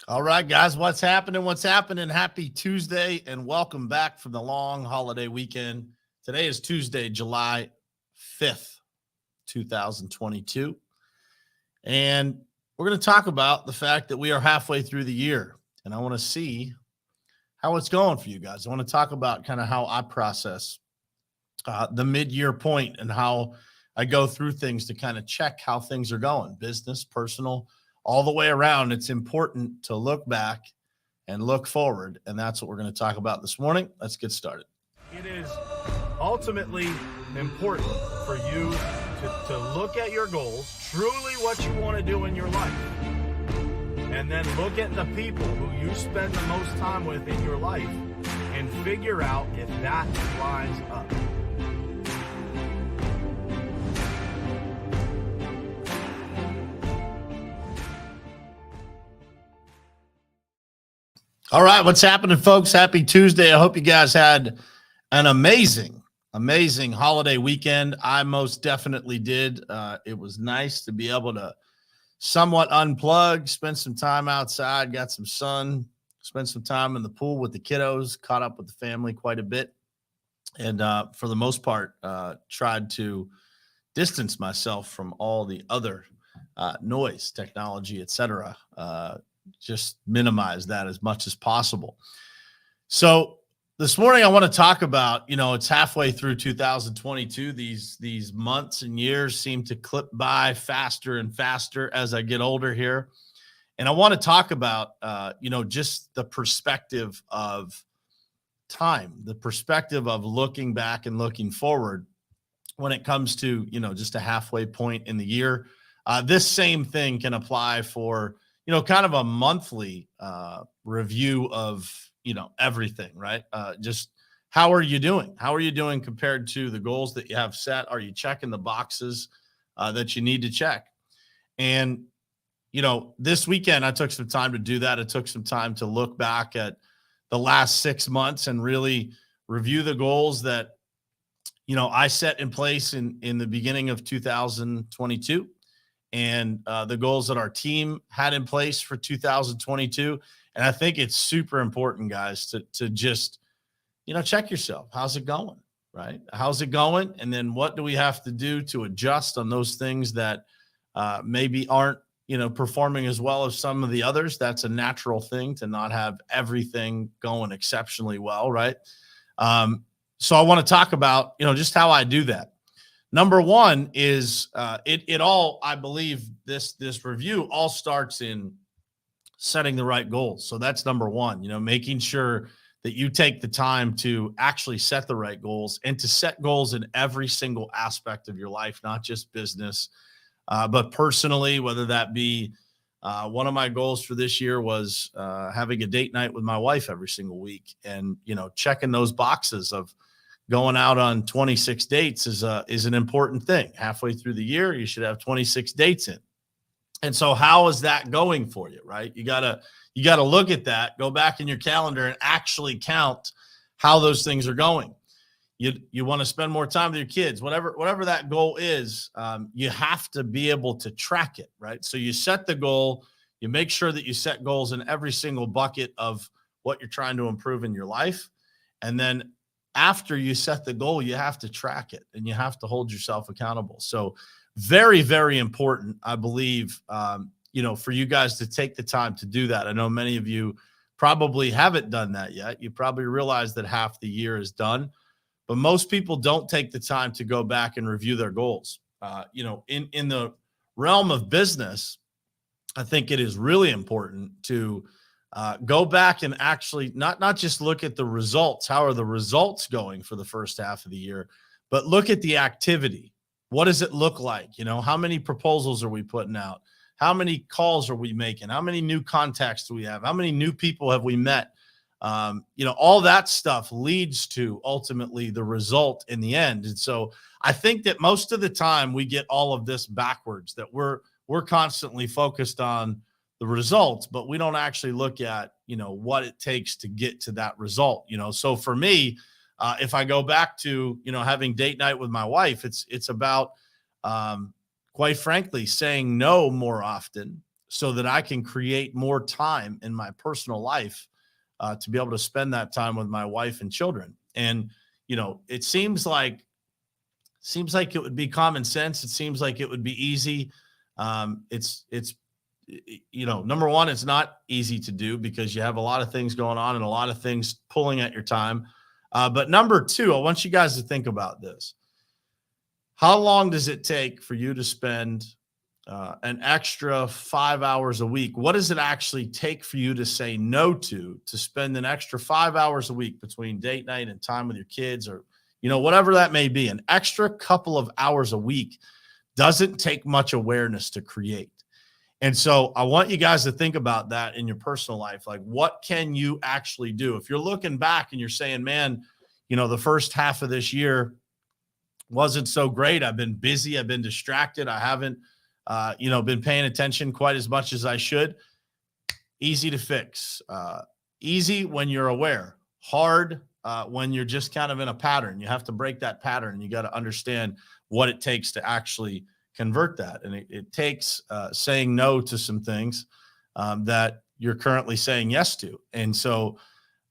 All right, guys, what's happening? What's happening? Happy Tuesday and welcome back from the long holiday weekend. Today is Tuesday, July 5th, 2022. And we're going to talk about the fact that we are halfway through the year. And I want to see how it's going for you guys. I want to talk about kind of how I process the mid-year point and how I go through things to kind of check how things are going, business, personal, all the way around. It's important to look back and look forward, and that's what we're going to talk about this morning. Let's get started. It is ultimately important for you to look at your goals, truly what you want to do in your life, and then look at the people who you spend the most time with in your life and figure out if that lines up. All right, what's happening, folks? Happy Tuesday. I hope you guys had an amazing holiday weekend. I most definitely did. It was nice to be able to somewhat unplug, spend some time outside, got some sun, spent some time in the pool with the kiddos, caught up with the family quite a bit, and for the most part, tried to distance myself from all the other noise, technology, etc. Just minimize that as much as possible. So this morning I want to talk about, it's halfway through 2022. These months and years seem to clip by faster and faster as I get older here. And I want to talk about, just the perspective of time, the perspective of looking back and looking forward when it comes to, just a halfway point in the year. This same thing can apply for kind of a monthly review of, everything, right? Just how are you doing? How are you doing compared to the goals that you have set? Are you checking the boxes that you need to check? And, this weekend I took some time to do that. I took some time to look back at the last 6 months and really review the goals that, I set in place in the beginning of 2022. And the goals that our team had in place for 2022. And I think it's super important, guys, to just, check yourself. How's it going, right? How's it going? And then what do we have to do to adjust on those things that maybe aren't, performing as well as some of the others? That's a natural thing to not have everything going exceptionally well, right? So I want to talk about, just how I do that. Number one is it all, I believe this review all starts in setting the right goals. So that's number one, making sure that you take the time to actually set the right goals and to set goals in every single aspect of your life, not just business, but personally, whether that be one of my goals for this year was having a date night with my wife every single week and, checking those boxes of going out on 26 dates is an important thing. Halfway through the year, you should have 26 dates in. And so how is that going for you, right? You gotta look at that, go back in your calendar and actually count how those things are going. You want to spend more time with your kids, whatever that goal is, you have to be able to track it, right? So you set the goal, you make sure that you set goals in every single bucket of what you're trying to improve in your life. And then after you set the goal, you have to track it and you have to hold yourself accountable. So very, very important, I believe, for you guys to take the time to do that. I know many of you probably haven't done that yet. You probably realize that half the year is done, but most people don't take the time to go back and review their goals. In the realm of business, I think it is really important to go back and actually not just look at the results. How are the results going for the first half of the year, but look at the activity. What does it look like? How many proposals are we putting out? How many calls are we making? How many new contacts do we have? How many new people have we met? All that stuff leads to ultimately the result in the end. And so I think that most of the time we get all of this backwards, that we're constantly focused on the results, but we don't actually look at, what it takes to get to that result. So for me, if I go back to, having date night with my wife, it's about, quite frankly, saying no more often so that I can create more time in my personal life to be able to spend that time with my wife and children. And, it seems like it would be common sense. It seems like it would be easy. It's number one, it's not easy to do because you have a lot of things going on and a lot of things pulling at your time. But number two, I want you guys to think about this. How long does it take for you to spend an extra 5 hours a week? What does it actually take for you to say no to spend an extra 5 hours a week between date night and time with your kids, or whatever that may be? An extra couple of hours a week doesn't take much awareness to create. And so I want you guys to think about that in your personal life. Like, what can you actually do? If you're looking back and you're saying, man, the first half of this year wasn't so great. I've been busy. I've been distracted. I haven't, been paying attention quite as much as I should. Easy to fix. Easy when you're aware. Hard when you're just kind of in a pattern. You have to break that pattern, and you got to understand what it takes to actually convert that. And it takes saying no to some things that you're currently saying yes to. And so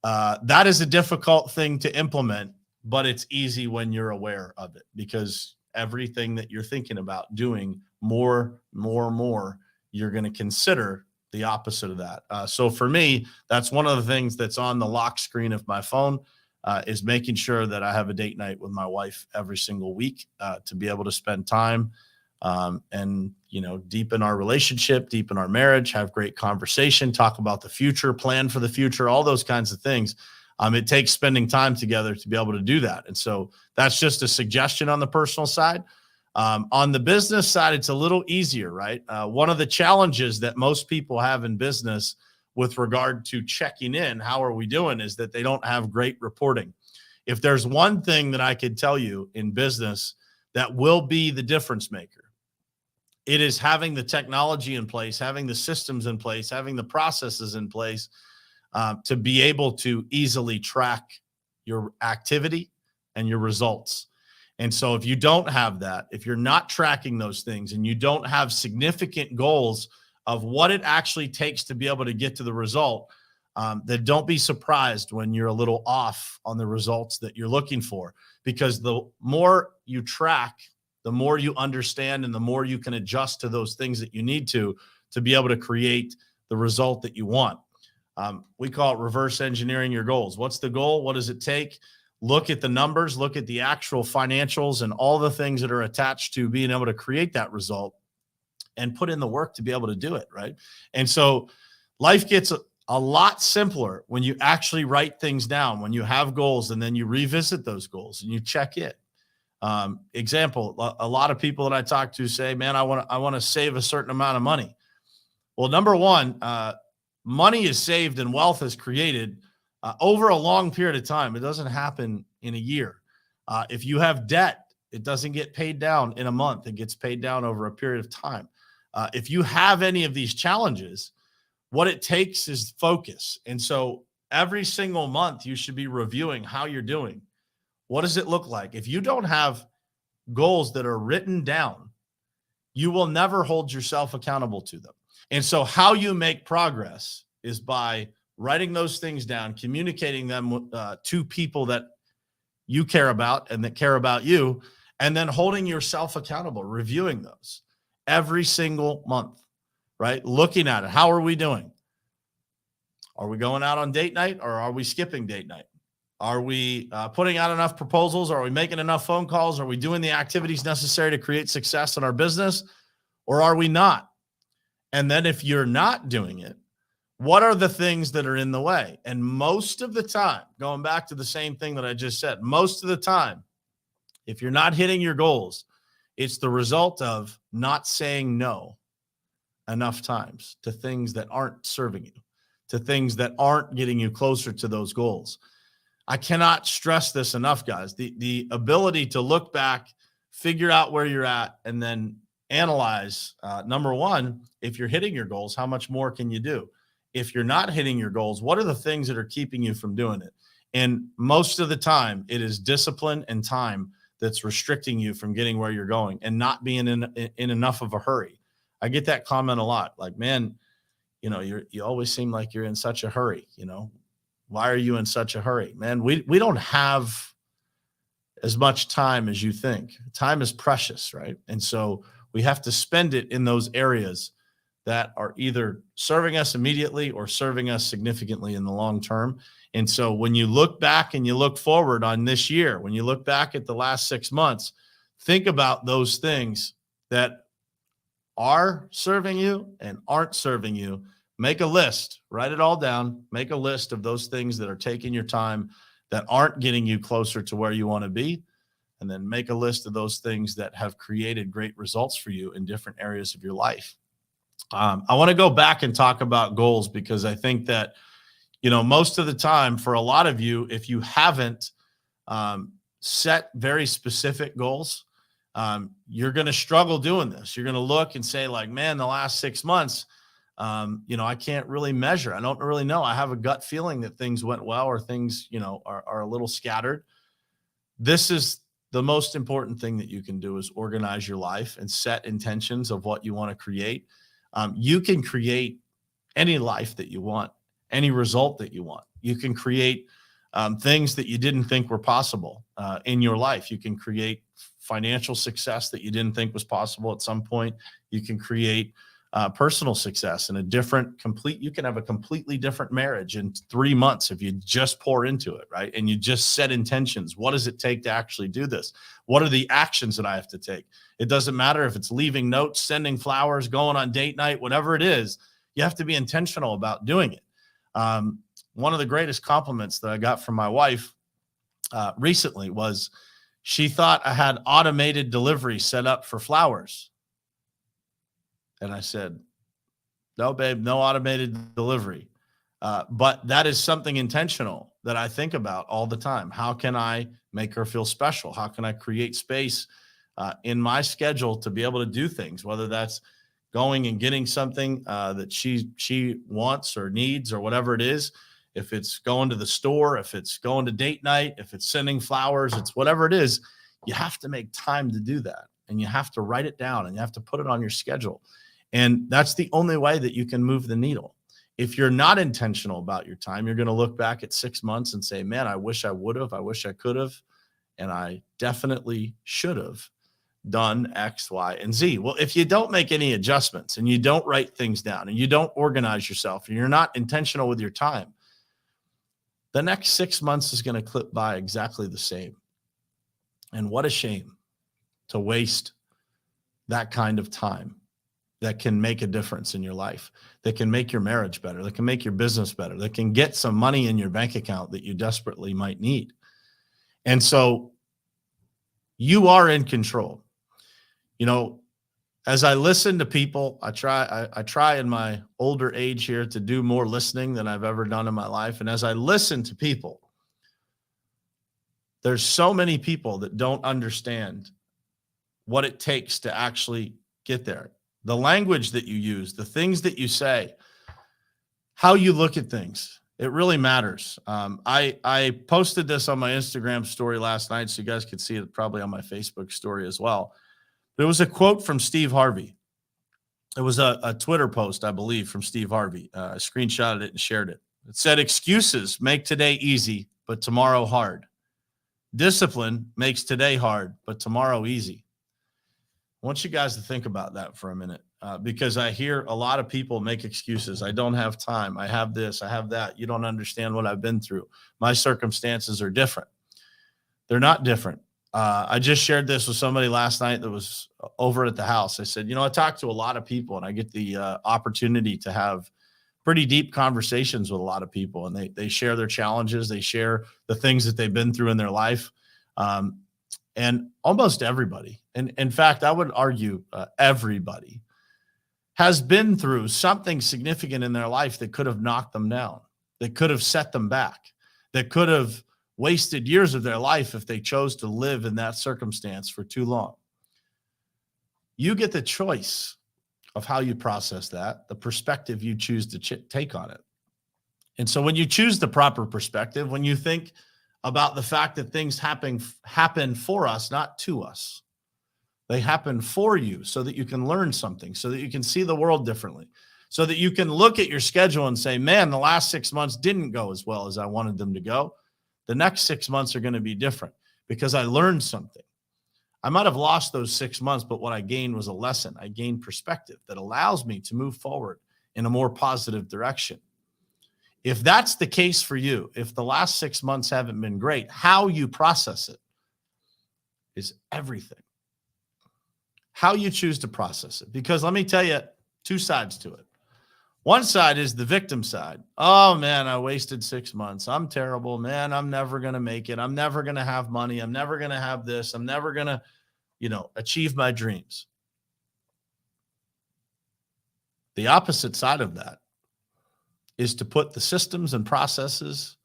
that is a difficult thing to implement, but it's easy when you're aware of it, because everything that you're thinking about doing more, you're going to consider the opposite of that. So for me, that's one of the things that's on the lock screen of my phone, is making sure that I have a date night with my wife every single week to be able to spend time and, deepen our relationship, deepen our marriage, have great conversation, talk about the future, plan for the future, all those kinds of things. It takes spending time together to be able to do that. And so that's just a suggestion on the personal side. On the business side, it's a little easier, right? One of the challenges that most people have in business with regard to checking in, how are we doing, is that they don't have great reporting. If there's one thing that I could tell you in business that will be the difference maker, it is having the technology in place, having the systems in place, having the processes in place to be able to easily track your activity and your results. And so if you don't have that, if you're not tracking those things, and you don't have significant goals of what it actually takes to be able to get to the result, then don't be surprised when you're a little off on the results that you're looking for, because the more you track, the more you understand, and the more you can adjust to those things that you need to be able to create the result that you want. We call it reverse engineering your goals. What's the goal? What does it take? Look at the numbers, look at the actual financials and all the things that are attached to being able to create that result, and put in the work to be able to do it, right? And so life gets a lot simpler when you actually write things down, when you have goals, and then you revisit those goals and you check in. Example, a lot of people that I talk to say, man, I want to save a certain amount of money. Well, number one, money is saved and wealth is created over a long period of time. It doesn't happen in a year. If you have debt, it doesn't get paid down in a month. It gets paid down over a period of time. If you have any of these challenges, what it takes is focus. And so every single month, you should be reviewing how you're doing. What does it look like? If you don't have goals that are written down, you will never hold yourself accountable to them. And so how you make progress is by writing those things down, communicating them to people that you care about and that care about you, and then holding yourself accountable, reviewing those every single month, right? Looking at it. How are we doing? Are we going out on date night, or are we skipping date night? Are we putting out enough proposals? Are we making enough phone calls? Are we doing the activities necessary to create success in our business, or are we not? And then if you're not doing it, what are the things that are in the way? And most of the time, going back to the same thing that I just said, most of the time, if you're not hitting your goals, it's the result of not saying no enough times to things that aren't serving you, to things that aren't getting you closer to those goals. I cannot stress this enough, guys. The ability to look back, figure out where you're at, and then analyze, number one, if you're hitting your goals, how much more can you do? If you're not hitting your goals, what are the things that are keeping you from doing it? And most of the time, it is discipline and time that's restricting you from getting where you're going, and not being in enough of a hurry. I get that comment a lot. Like, man, you always seem like you're in such a hurry. Why are you in such a hurry? Man, we don't have as much time as you think. Time is precious, right? And so we have to spend it in those areas that are either serving us immediately or serving us significantly in the long term. And so when you look back and you look forward on this year, when you look back at the last 6 months, think about those things that are serving you and aren't serving you. Make a list, write it all down, make a list of those things that are taking your time, that aren't getting you closer to where you want to be. And then make a list of those things that have created great results for you in different areas of your life. I want to go back and talk about goals, because I think that, most of the time for a lot of you, if you haven't set very specific goals, you're going to struggle doing this. You're going to look and say, like, man, the last 6 months, I can't really measure. I don't really know. I have a gut feeling that things went well, or things, are a little scattered. This is the most important thing that you can do, is organize your life and set intentions of what you want to create. You can create any life that you want, any result that you want. You can create things that you didn't think were possible in your life. You can create financial success that you didn't think was possible at some point. You can create personal success in you can have a completely different marriage in 3 months if you just pour into it, right? And you just set intentions. What does it take to actually do this? What are the actions that I have to take? It doesn't matter if it's leaving notes, sending flowers, going on date night, whatever it is, you have to be intentional about doing it. One of the greatest compliments that I got from my wife recently was, she thought I had automated delivery set up for flowers. And I said, no, babe, no automated delivery. But that is something intentional that I think about all the time. How can I make her feel special? How can I create space in my schedule to be able to do things, whether that's going and getting something that she wants or needs, or whatever it is. If it's going to the store, if it's going to date night, if it's sending flowers, it's whatever it is, you have to make time to do that. And you have to write it down, and you have to put it on your schedule. And that's the only way that you can move the needle. If you're not intentional about your time, you're going to look back at 6 months and say, man, I wish I would have, I wish I could have, and I definitely should have done X, Y, and Z. Well, if you don't make any adjustments, and you don't write things down, and you don't organize yourself, and you're not intentional with your time, the next 6 months is going to clip by exactly the same. And what a shame to waste that kind of time that can make a difference in your life, that can make your marriage better, that can make your business better, that can get some money in your bank account that you desperately might need. And so you are in control. As I listen to people, I try in my older age here to do more listening than I've ever done in my life. And as I listen to people, there's so many people that don't understand what it takes to actually get there. The language that you use, the things that you say, how you look at things, it really matters. I posted this on my Instagram story last night, so you guys could see it probably on my Facebook story as well. There was a quote from Steve Harvey. It was a Twitter post, I believe, from Steve Harvey. I screenshotted it and shared it. It said, excuses make today easy, but tomorrow hard. Discipline makes today hard, but tomorrow easy. I want you guys to think about that for a minute, because I hear a lot of people make excuses. I don't have time. I have this. I have that. You don't understand what I've been through. My circumstances are different. They're not different. I just shared this with somebody last night that was over at the house. I said, I talk to a lot of people, and I get the opportunity to have pretty deep conversations with a lot of people, and they share their challenges. They share the things that they've been through in their life. And almost everybody, and in fact, I would argue everybody has been through something significant in their life that could have knocked them down, that could have set them back, that could have wasted years of their life if they chose to live in that circumstance for too long. You get the choice of how you process that, the perspective you choose to take on it. And so when you choose the proper perspective, when you think about the fact that things happen for us, not to us, They happen for you so that you can learn something, so that you can see the world differently, so that you can look at your schedule and say, man, the last 6 months didn't go as well as I wanted them to go. The next 6 months are going to be different because I learned something. I might have lost those 6 months, but what I gained was a lesson. I gained perspective that allows me to move forward in a more positive direction. If that's the case for you, if the last 6 months haven't been great, how you process it is everything. How you choose to process it. Because let me tell you, two sides to it. One side is the victim side. Oh, man, I wasted 6 months. I'm terrible, man. I'm never going to make it. I'm never going to have money. I'm never going to have this. I'm never going to, achieve my dreams. The opposite side of that is to put the systems and processes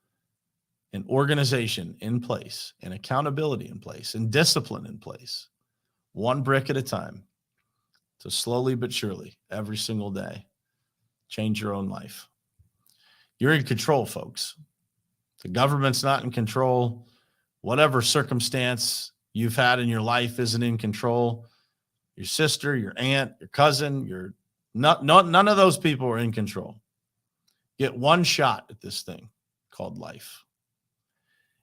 and organization in place and accountability in place and discipline in place, one brick at a time, to slowly but surely, every single day, change your own life. You're in control, folks. The government's not in control. Whatever circumstance you've had in your life isn't in control. Your sister, your aunt, your cousin, none of those people are in control. Get one shot at this thing called life.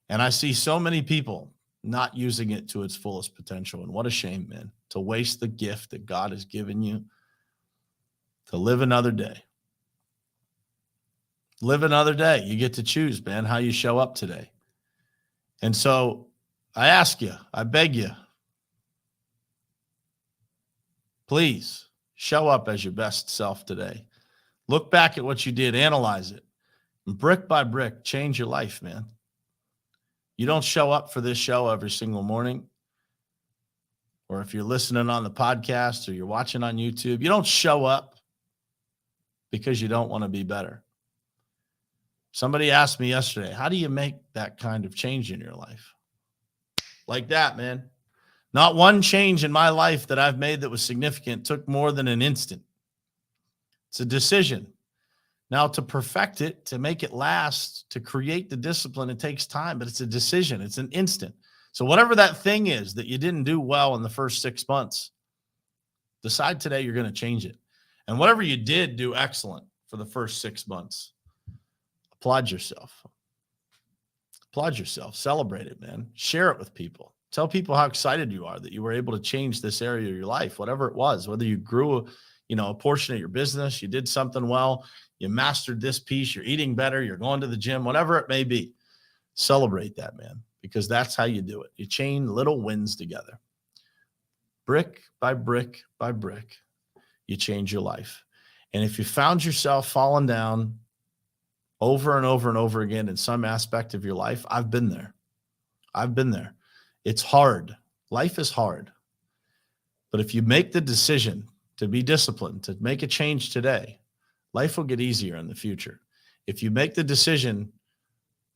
And I see so many people not using it to its fullest potential. And what a shame, man, to waste the gift that God has given you to live another day. Live another day. You get to choose, man, how you show up today. And so I ask you, I beg you, please show up as your best self today. Look back at what you did, analyze it, and brick by brick, change your life, man. You don't show up for this show every single morning, or if you're listening on the podcast or you're watching on YouTube, you don't show up because you don't want to be better. Somebody asked me yesterday, how do you make that kind of change in your life? Like that, man. Not one change in my life that I've made that was significant took more than an instant. It's a decision. Now, to perfect it, to make it last, to create the discipline, it takes time, but it's a decision. It's an instant. So whatever that thing is that you didn't do well in the first 6 months, decide today you're going to change it. And whatever you did do excellent for the first 6 months, applaud yourself. Applaud yourself. Celebrate it, man. Share it with people. Tell people how excited you are that you were able to change this area of your life, whatever it was, whether you grew a portion of your business, you did something well, you mastered this piece, you're eating better, you're going to the gym, whatever it may be. Celebrate that, man, because that's how you do it. You chain little wins together. Brick by brick by brick, you change your life. And if you found yourself falling down over and over and over again in some aspect of your life, I've been there. I've been there. It's hard. Life is hard. But if you make the decision to be disciplined, to make a change today, life will get easier in the future. If you make the decision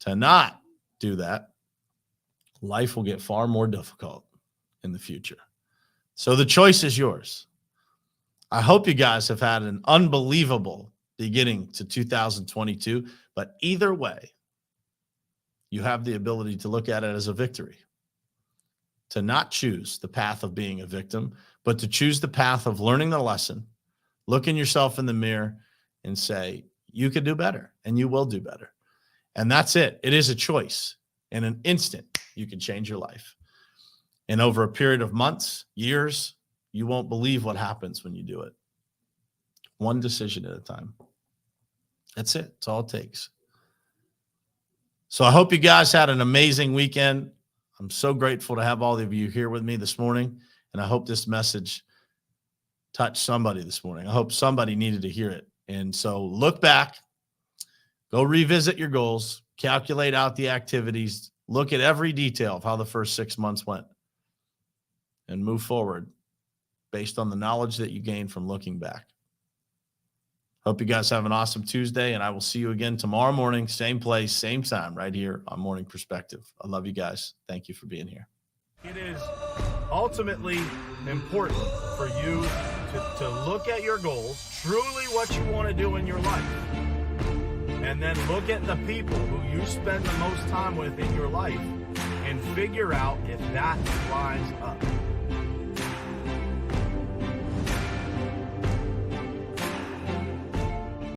to not do that, life will get far more difficult in the future. So the choice is yours. I hope you guys have had an unbelievable beginning to 2022, but either way, you have the ability to look at it as a victory, to not choose the path of being a victim, but to choose the path of learning the lesson, looking yourself in the mirror and say, you can do better and you will do better. And that's it. It is a choice. In an instant, you can change your life. And over a period of months, years, you won't believe what happens when you do it. One decision at a time. That's it. That's all it takes. So I hope you guys had an amazing weekend. I'm so grateful to have all of you here with me this morning. And I hope this message touched somebody this morning. I hope somebody needed to hear it. And so look back, go revisit your goals, calculate out the activities, look at every detail of how the first 6 months went, and move forward based on the knowledge that you gained from looking back. Hope you guys have an awesome Tuesday, and I will see you again tomorrow morning, same place, same time, right here on Morning Perspective. I love you guys. Thank you for being here. It is ultimately important for you to look at your goals, truly what you want to do in your life, and then look at the people who you spend the most time with in your life and figure out if that lines up.